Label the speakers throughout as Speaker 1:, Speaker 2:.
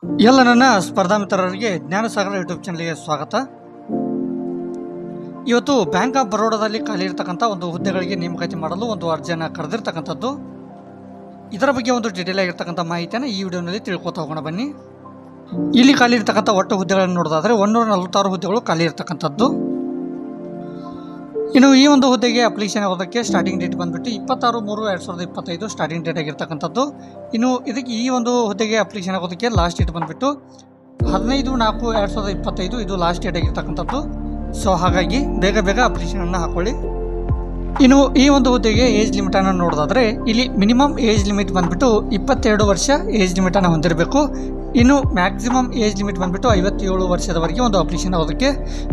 Speaker 1: ಎಲ್ಲ ನನ್ನ ಸ್ಪರ್ಧಾ ಮಿತ್ರರಿಗೆ ಜ್ಞಾನಸಾಗರ ಯೂಟ್ಯೂಬ್ ಚಾನಲ್ಗೆ ಸ್ವಾಗತ. ಇವತ್ತು ಬ್ಯಾಂಕ್ ಆಫ್ ಬರೋಡಾದಲ್ಲಿ ಖಾಲಿ ಇರತಕ್ಕಂಥ ಒಂದು ಹುದ್ದೆಗಳಿಗೆ ನೇಮಕಾತಿ ಮಾಡಲು ಒಂದು ಅರ್ಜಿಯನ್ನು ಕರೆದಿರ್ತಕ್ಕಂಥದ್ದು. ಇದರ ಬಗ್ಗೆ ಒಂದು ಡೀಟೇಲ್ ಆಗಿರ್ತಕ್ಕಂಥ ಮಾಹಿತಿಯನ್ನು ಈ ವಿಡಿಯೋನಲ್ಲಿ ತಿಳ್ಕೊತಾ ಹೋಗೋಣ ಬನ್ನಿ. ಇಲ್ಲಿ ಖಾಲಿ ಇರತಕ್ಕಂಥ ಒಟ್ಟು ಹುದ್ದೆಗಳನ್ನು ನೋಡೋದಾದರೆ 146 ಹುದ್ದೆಗಳು ಖಾಲಿ ಇರತಕ್ಕಂಥದ್ದು. ಇನ್ನು ಈ ಒಂದು ಹುದ್ದೆಗೆ ಅಪ್ಲಿಕೇಶನ್ ಆಗೋದಕ್ಕೆ ಸ್ಟಾರ್ಟಿಂಗ್ ಡೇಟ್ ಬಂದುಬಿಟ್ಟು 26/3/2025 ಸ್ಟಾರ್ಟಿಂಗ್ ಡೇಟ್ ಆಗಿರ್ತಕ್ಕಂಥದ್ದು. ಇನ್ನು ಇದಕ್ಕೆ ಈ ಒಂದು ಹುದ್ದೆಗೆ ಅಪ್ಲಿಕೇಶನ್ ಆಗೋದಕ್ಕೆ ಲಾಸ್ಟ್ ಡೇಟ್ ಬಂದುಬಿಟ್ಟು 15/4/2025 ಇದು ಲಾಸ್ಟ್ ಡೇಟ್ ಆಗಿರ್ತಕ್ಕಂಥದ್ದು. ಸೊ ಹಾಗಾಗಿ ಬೇಗ ಅಪ್ಲಿಕೇಶನನ್ನು ಹಾಕೊಳ್ಳಿ. ಇನ್ನು ಈ ಒಂದು ಹುದ್ದೆಗೆ ಏಜ್ ಲಿಮಿಟನ್ನು ನೋಡೋದಾದರೆ ಇಲ್ಲಿ ಮಿನಿಮಮ್ ಏಜ್ ಲಿಮಿಟ್ ಬಂದುಬಿಟ್ಟು 22 ವರ್ಷ ಏಜ್ ಲಿಮಿಟನ್ನು ಹೊಂದಿರಬೇಕು. ಇನ್ನು ಮ್ಯಾಕ್ಸಿಮಮ್ ಏಜ್ ಲಿಮಿಟ್ ಬಂದುಬಿಟ್ಟು 57 ವರ್ಷದವರೆಗೆ ಒಂದು ಅಪ್ಲಿಕೇಶನ್ ಆಗೋದಕ್ಕೆ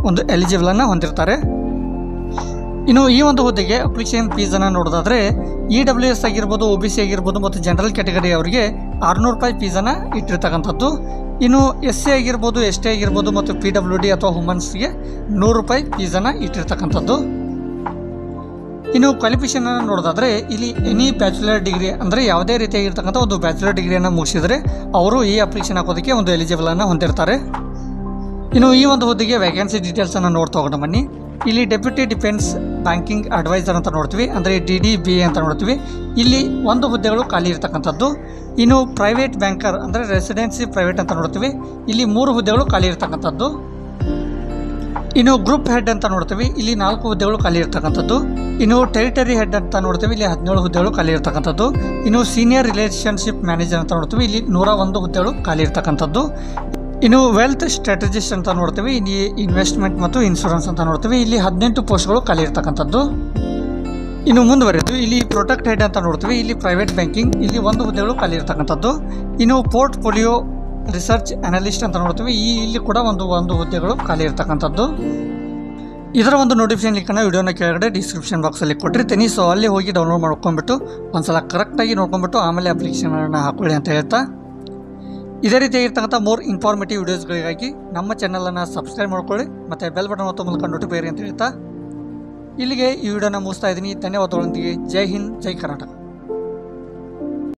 Speaker 1: ಒಂದು ಎಲಿಜಿಬಲನ್ನು ಹೊಂದಿರ್ತಾರೆ. ಇನ್ನು ಈ ಒಂದು ಹುದ್ದೆಗೆ ಅಪ್ಲಿಕೇಶನ್ ಫೀಸನ್ನು ನೋಡೋದಾದರೆ EWS ಆಗಿರ್ಬೋದು, OBC ಆಗಿರ್ಬೋದು ಮತ್ತು ಜನರಲ್ ಕ್ಯಾಟಗರಿ ಅವರಿಗೆ 600 ರೂಪಾಯಿ ಫೀಸನ್ನು ಇಟ್ಟಿರ್ತಕ್ಕಂಥದ್ದು. ಇನ್ನು SC ಆಗಿರ್ಬೋದು, ST ಆಗಿರ್ಬೋದು ಮತ್ತು PWD ಅಥವಾ ವುಮನ್ಸ್ಗೆ 100 ರೂಪಾಯಿ ಫೀಸನ್ನು ಇಟ್ಟಿರ್ತಕ್ಕಂಥದ್ದು. ಇನ್ನು ಕ್ವಾಲಿಫಿಕೇಷನನ್ನು ನೋಡೋದಾದರೆ ಇಲ್ಲಿ ಎನಿ ಬ್ಯಾಚುಲರ್ ಡಿಗ್ರಿ ಅಂದರೆ ಯಾವುದೇ ರೀತಿಯಾಗಿರ್ತಕ್ಕಂಥ ಒಂದು ಬ್ಯಾಚುಲರ್ ಡಿಗ್ರಿಯನ್ನು ಮುಗಿಸಿದರೆ ಅವರು ಈ ಅಪ್ಲಿಕೇಶನ್ ಹಾಕೋದಕ್ಕೆ ಒಂದು ಎಲಿಜಿಬಲನ್ನು ಹೊಂದಿರ್ತಾರೆ. ಇನ್ನು ಈ ಒಂದು ಹುದ್ದೆಗೆ ವ್ಯಾಕೆನ್ಸಿ ಡೀಟೇಲ್ಸನ್ನು ನೋಡ್ತಾ ಹೋಗೋಣ ಬನ್ನಿ. ಇಲ್ಲಿ ಡೆಪ್ಯೂಟಿ ಡಿಫೆನ್ಸ್ ಬ್ಯಾಂಕಿಂಗ್ ಅಡ್ವೈಸರ್ ಅಂತ ನೋಡ್ತೀವಿ, ಅಂದರೆ DDBA ಅಂತ ನೋಡ್ತೀವಿ. ಇಲ್ಲಿ ಒಂದು ಹುದ್ದೆಗಳು ಖಾಲಿ ಇರ್ತಕ್ಕಂಥದ್ದು. ಇನ್ನು ಪ್ರೈವೇಟ್ ಬ್ಯಾಂಕರ್ ಅಂದರೆ ರೆಸಿಡೆನ್ಸಿ ಪ್ರೈವೇಟ್ ಅಂತ ನೋಡ್ತೀವಿ, ಇಲ್ಲಿ 3 ಹುದ್ದೆಗಳು ಖಾಲಿ ಇರ್ತಕ್ಕಂಥದ್ದು. ಇನ್ನು ಗ್ರೂಪ್ ಹೆಡ್ ಅಂತ ನೋಡ್ತೀವಿ, ಇಲ್ಲಿ 4 ಹುದ್ದೆಗಳು ಖಾಲಿ ಇರ್ತಕ್ಕಂಥದ್ದು. ಇನ್ನು ಟೆರಿಟರಿ ಹೆಡ್ ಅಂತ ನೋಡ್ತೀವಿ, ಇಲ್ಲಿ 17 ಹುದ್ದೆಗಳು ಖಾಲಿ ಇರ್ತಕ್ಕಂಥದ್ದು. ಇನ್ನು ಸೀನಿಯರ್ ರಿಲೇಷನ್ಶಿಪ್ ಮ್ಯಾನೇಜರ್ ಅಂತ ನೋಡ್ತೀವಿ, ಇಲ್ಲಿ 101 ಹುದ್ದೆಗಳು ಖಾಲಿ ಇರ್ತಕ್ಕಂಥದ್ದು. ಇನ್ನು ವೆಲ್ತ್ ಸ್ಟ್ರಾಟಜಿಸ್ಟ್ ಅಂತ ನೋಡ್ತೀವಿ, ಇಲ್ಲಿ ಇನ್ವೆಸ್ಟ್ಮೆಂಟ್ ಮತ್ತು ಇನ್ಶೂರೆನ್ಸ್ ಅಂತ ನೋಡ್ತೀವಿ, ಇಲ್ಲಿ 18 ಪೋಸ್ಟ್ಗಳು ಖಾಲಿ ಇರ್ತಕ್ಕಂಥದ್ದು. ಇನ್ನು ಮುಂದುವರೆದು ಇಲ್ಲಿ ಪ್ರೊಟೆಕ್ಟ್ ಹೆಡ್ ಅಂತ ನೋಡ್ತೀವಿ, ಇಲ್ಲಿ ಪ್ರೈವೇಟ್ ಬ್ಯಾಂಕಿಂಗ್, ಇಲ್ಲಿ 1 ಹುದ್ದೆಗಳು ಖಾಲಿ ಇರ್ತಕ್ಕಂಥದ್ದು. ಇನ್ನು ಪೋರ್ಟ್ಫೋಲಿಯೋ ರಿಸರ್ಚ್ ಅನಲಿಸ್ಟ್ ಅಂತ ನೋಡ್ತೀವಿ, ಇಲ್ಲಿ ಕೂಡ ಒಂದು ಹುದ್ದೆಗಳು ಖಾಲಿ ಇರ್ತಕ್ಕಂಥದ್ದು. ಇದರ ಒಂದು ನೋಟಿಫಿಕೇಶನ್ ಲಿಂಕನ್ನು ವಿಡಿಯೋನ ಕೆಳಗಡೆ ಡಿಸ್ಕ್ರಿಪ್ಷನ್ ಬಾಕ್ಸಲ್ಲಿ ಕೊಟ್ಟಿರ್ತೀನಿ. ಸೊ ಅಲ್ಲಿ ಹೋಗಿ ಡೌನ್ಲೋಡ್ ಮಾಡ್ಕೊಂಡ್ಬಿಟ್ಟು ಒಂದ್ಸಲ ಕರೆಕ್ಟಾಗಿ ನೋಡ್ಕೊಂಡ್ಬಿಟ್ಟು ಆಮೇಲೆ ಅಪ್ಲಿಕೇಶನನ್ನು ಹಾಕೊಳ್ಳಿ ಅಂತ ಹೇಳ್ತಾ, ಇದೇ ರೀತಿಯಾಗಿರ್ತಕ್ಕಂಥ ಮೋರ್ ಇನ್ಫಾರ್ಮೇಟಿವ್ ವಿಡಿಯೋಸ್ಗಳಿಗಾಗಿ ನಮ್ಮ ಚಾನಲನ್ನು ಸಬ್ಸ್ಕ್ರೈಬ್ ಮಾಡ್ಕೊಳ್ಳಿ ಮತ್ತು ಬೆಲ್ ಬಟನ್ ಒತ್ತೋ ಮೂಲಕ ನೋಟಿಫೈ ಅಂತ ಹೇಳ್ತಾ ಇಲ್ಲಿಗೆ ಈ ವಿಡಿಯೋನ ಮುಗಿಸ್ತಾ ಇದ್ದೀನಿ. ಧನ್ಯವಾದಗಳೊಂದಿಗೆ ಜೈ ಹಿಂದ್, ಜೈ ಕರ್ನಾಟಕ.